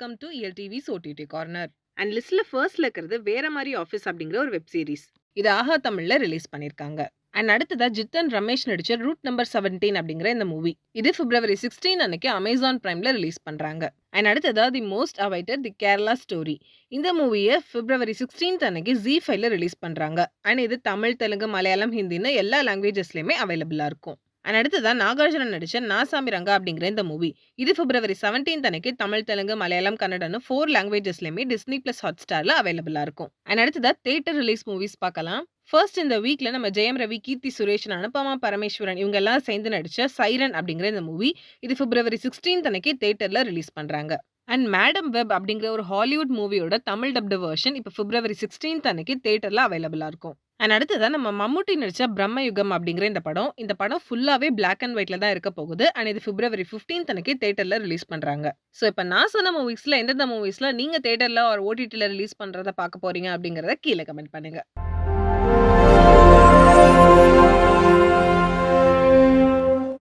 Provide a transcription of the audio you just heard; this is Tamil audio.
வெல்கம் டு எல்டிவிஸ் ஓடிடி கார்னர். அண்ட் லிஸ்ட்ல ஃபர்ஸ்ட்ல இருக்கிறது வேற மாதிரி ஆஃபீஸ் அப்படிங்கிற ஒரு வெப் சீரிஸ். இது ஆஹா தமிழ்ல ரிலீஸ் பண்ணிருக்காங்க. அண்ட் அடுத்ததா ஜித்தன் ரமேஷ் நடிச்ச ரூட் நம்பர் 17 அப்படிங்கிற இந்த மூவி. இது பிப்ரவரி 16 அன்னைக்கு அமேசான் பிரைம்ல ரிலீஸ் பண்றாங்க. அண்ட் அடுத்ததா the most awaited the Kerala story. இந்த மூவியை பிப்ரவரி 16 அன்னைக்கு ZEE5ல ரிலீஸ் பண்றாங்க. அண்ட் இது தமிழ், தெலுங்கு, மலையாளம், ஹிந்தின்னு எல்லா லாங்குவேஜஸ்லயுமே அவைலபிளா இருக்கும். அண்ட் அடுத்ததான் நாகார்ஜுனன் நடிச்ச நாசாமி ரங்கா அப்படிங்கிற இந்த மூவி. இது பிப்ரவரி 17 அன்னைக்கு தமிழ், தெலுங்கு, மலையாளம், கன்னடன்னு 4 லாங்குவேஜஸ்லயுமே டிஸ்னி பிளஸ் ஹாட்ஸ்டார்ல அவைலபிளா இருக்கும். அண்ட் அடுத்ததா தியேட்டர் ரிலீஸ் மூவிஸ் பார்க்கலாம். ஃபர்ஸ்ட் இந்த வீக்ல நம்ம ஜெயம் ரவி, கீர்த்தி சுரேஷ், அனுபமா பரமேஸ்வரன் இவங்க எல்லாம் சேர்ந்து நடிச்ச சைரன் அப்படிங்கிற இந்த மூவி. இது பிப்ரவரி 16 அன்னைக்கு தியேட்டர்ல ரிலீஸ் பண்றாங்க. அண்ட் மேடம் வெப் அப்படிங்கிற ஒரு ஹாலிவுட் மூவியோட தமிழ் டப்டு வெர்ஷன் இப்போ பிப்ரவரி 16 அன்னைக்கு தியேட்டர்ல அவைலபிளா இருக்கும். அண்ட் அடுத்ததான் நம்ம மம்முட்டி நடிச்ச பிரம்மயுகம் அப்படிங்கிற இந்த படம் ஃபுல்லாவே பிளாக் அண்ட் ஒயிட்ல தான் இருக்க போகுது. அண்ட் இது பிப்ரவரி 15 அன்னைக்கு தியேட்டர்ல ரிலீஸ் பண்றாங்க. ஸோ இப்போ நான் சொன்ன மூவிஸ்ல எந்தெந்த மூவிஸ்ல நீங்க தியேட்டர்ல ஒரு ஓடிடில ரிலீஸ் பண்றத பார்க்க போறீங்க அப்படிங்கறத கீழே கமெண்ட் பண்ணுங்க.